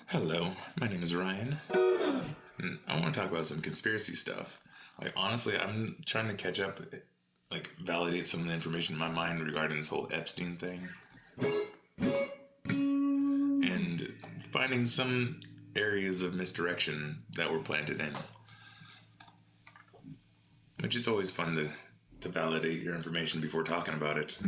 Hello, my name is Ryan, and I want to talk about some conspiracy stuff. Like, honestly, I'm trying to catch up, like, validate some of the information in my mind regarding this whole Epstein thing, and finding some areas of misdirection that were planted in. Which is always fun to validate your information before talking about it.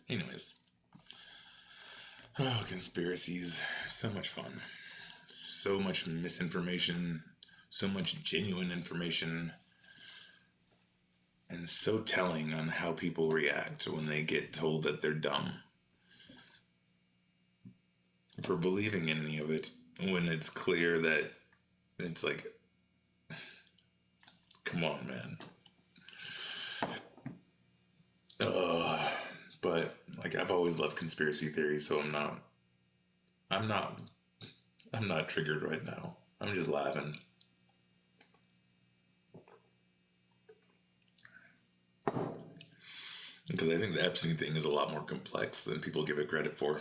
Anyways. Oh, conspiracies. So much fun. So much misinformation. So much genuine information. And so telling on how people react when they get told that they're dumb for believing in any of it, when it's clear that it's like, come on, man. But like, I've always loved conspiracy theories, so I'm not triggered right now. I'm just laughing. Because I think the Epstein thing is a lot more complex than people give it credit for.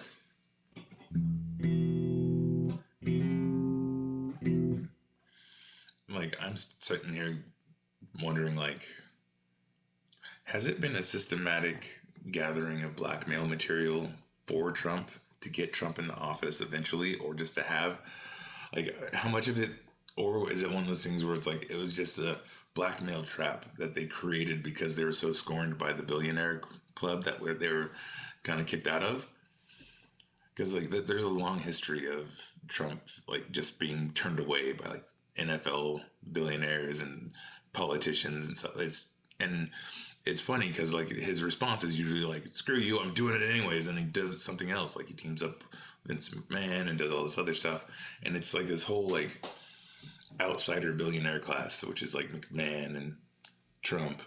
Like, I'm sitting here wondering, like, has it been a systematic gathering of blackmail material for Trump to get Trump in the office eventually, or just to have, like, how much of it, or is it one of those things where it's like, it was just a blackmail trap that they created because they were so scorned by the billionaire club that they were kind of kicked out of? Because, like, there's a long history of Trump, like, just being turned away by, like, NFL billionaires and politicians and stuff. It's funny because, like, his response is usually like, screw you, I'm doing it anyways, and he does something else. Like, he teams up with Vince McMahon and does all this other stuff, and it's like this whole, like, outsider billionaire class, which is like McMahon and Trump,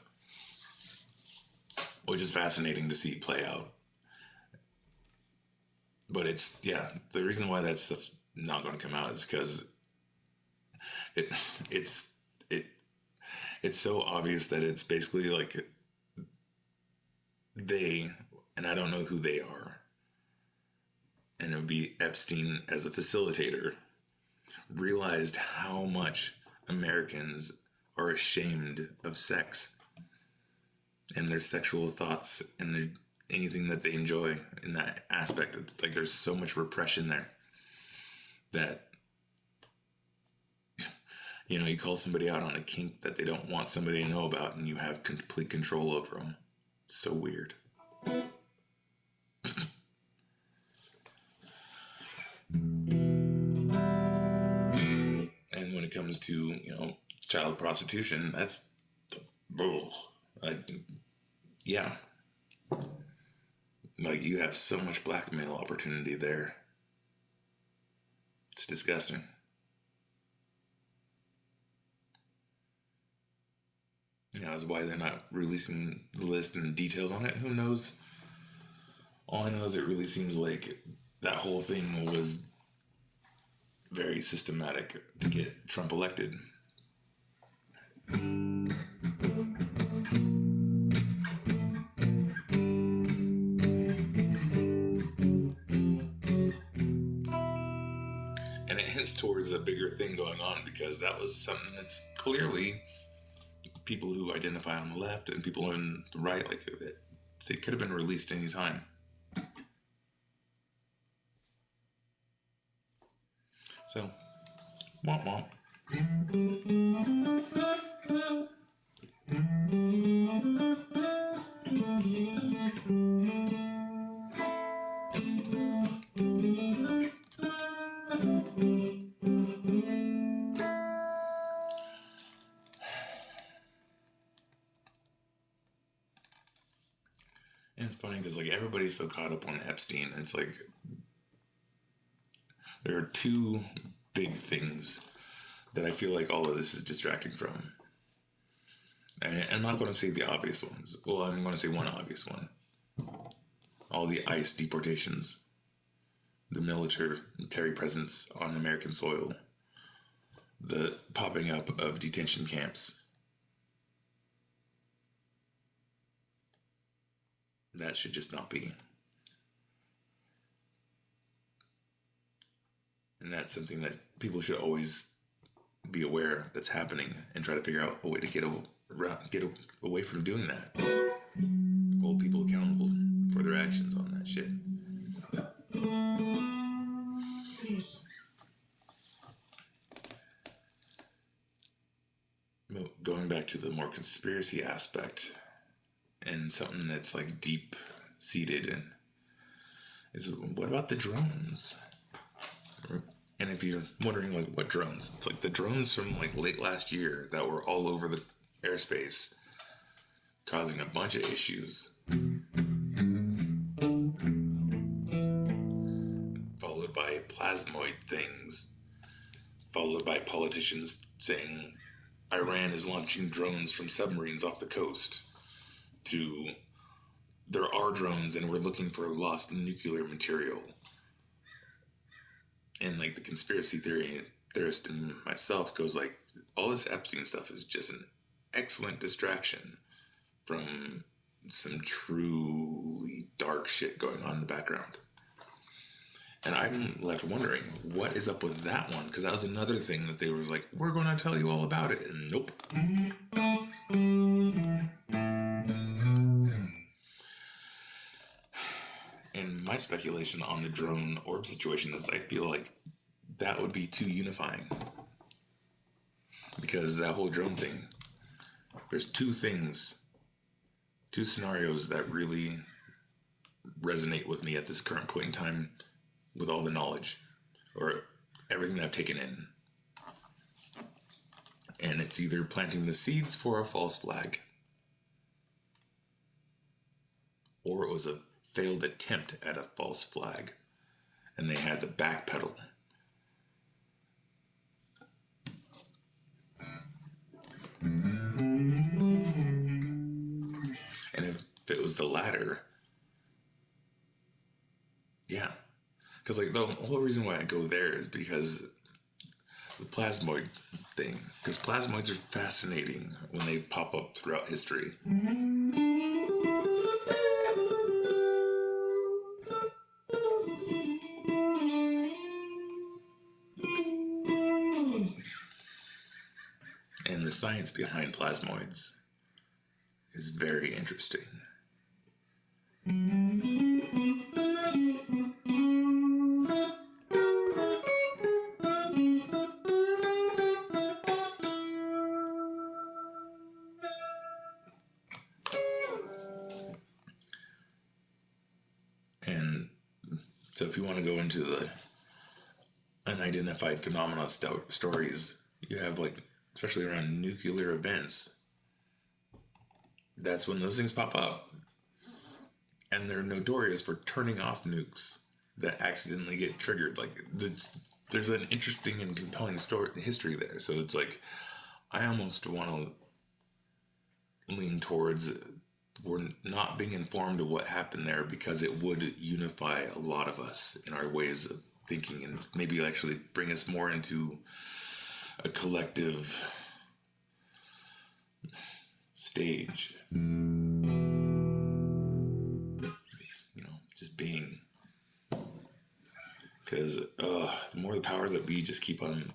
which is fascinating to see play out. But it's, yeah, the reason why that stuff's not going to come out is because it's so obvious that it's basically like they, and I don't know who they are, and it would be Epstein as a facilitator, realized how much Americans are ashamed of sex and their sexual thoughts and anything that they enjoy in that aspect. Like, there's so much repression there that, you know, you call somebody out on a kink that they don't want somebody to know about, and you have complete control over them. It's so weird. And when it comes to, you know, child prostitution, that's yeah. Like, you have so much blackmail opportunity there. It's disgusting. You know, that's why they're not releasing the list and details on it. Who knows? All I know is it really seems like that whole thing was very systematic to get Trump elected. And it hints towards a bigger thing going on, because that was something that's clearly people who identify on the left and people on the right, like, they could have been released any time. So, womp womp. And it's funny because, like, everybody's so caught up on Epstein. It's like there are two big things that I feel like all of this is distracting from. And I'm not going to say the obvious ones. Well, I'm going to say one obvious one. All the ICE deportations, the military presence on American soil, the popping up of detention camps. That should just not be. And that's something that people should always be aware that's happening and try to figure out a way to get away from doing that. Hold people accountable for their actions on that shit. Going back to the more conspiracy aspect and something that's like deep seated in is, what about the drones? And if you're wondering, like, what drones? It's like the drones from like late last year that were all over the airspace, causing a bunch of issues. Followed by plasmoid things. Followed by politicians saying Iran is launching drones from submarines off the coast. To, there are drones and we're looking for lost nuclear material. And like the conspiracy theorist in myself goes like, all this Epstein stuff is just an excellent distraction from some truly dark shit going on in the background. And I'm left wondering, what is up with that one? Because that was another thing that they were like, we're going to tell you all about it. And nope. And my speculation on the drone orb situation is I feel like that would be too unifying. Because that whole drone thing, there's two scenarios that really resonate with me at this current point in time with all the knowledge or everything that I've taken in. And it's either planting the seeds for a false flag, or it was a failed attempt at a false flag and they had to backpedal. And if it was the latter, yeah. Because like the whole reason why I go there is because the plasmoid thing. Because plasmoids are fascinating when they pop up throughout history. And the science behind plasmoids is very interesting. And so if you want to go into the unidentified phenomena stories, you have like, especially around nuclear events, that's when those things pop up. And they're notorious for turning off nukes that accidentally get triggered. Like, there's an interesting and compelling history there. So it's like, I almost want to lean towards we're not being informed of what happened there because it would unify a lot of us in our ways of thinking and maybe actually bring us more into a collective stage. Just being. Because the more the powers that be just keep on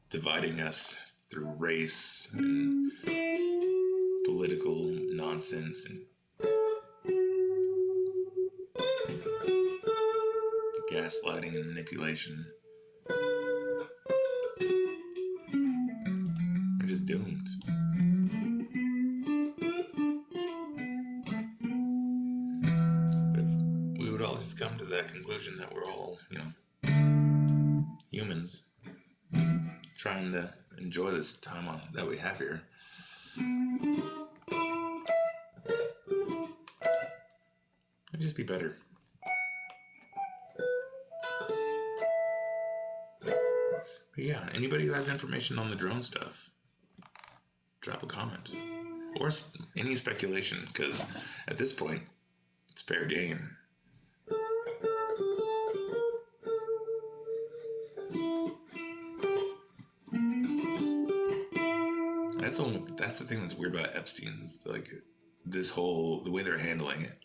dividing us through race and political nonsense and gaslighting and manipulation. We're just doomed. But if we would all just come to that conclusion that we're all, humans trying to enjoy this time that we have here. It'd just be better. But yeah, anybody who has information on the drone stuff, drop a comment. Or any speculation, because at this point, it's fair game. That's the thing that's weird about Epstein. It's like the way they're handling it.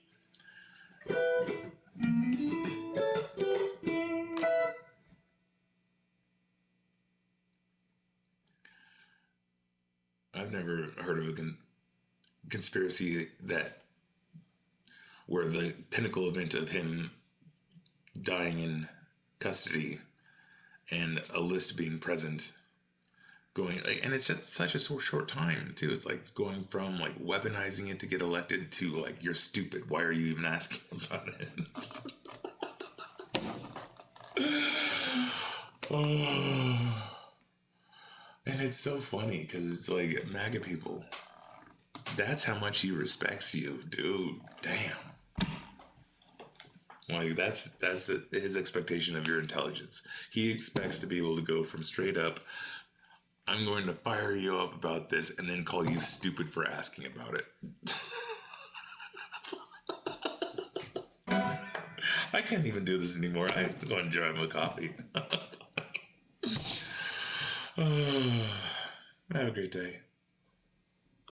I've never heard of a conspiracy where the pinnacle event of him dying in custody and a list being present and it's just such a short time too. It's like going from like weaponizing it to get elected to like, you're stupid, why are you even asking about it? Oh. And it's so funny because it's like, MAGA people, that's how much he respects you, dude. Damn. Like that's his expectation of your intelligence. He expects to be able to go from straight up, I'm going to fire you up about this, and then call you stupid for asking about it. I can't even do this anymore. I have to go and enjoy my coffee. Have a great day.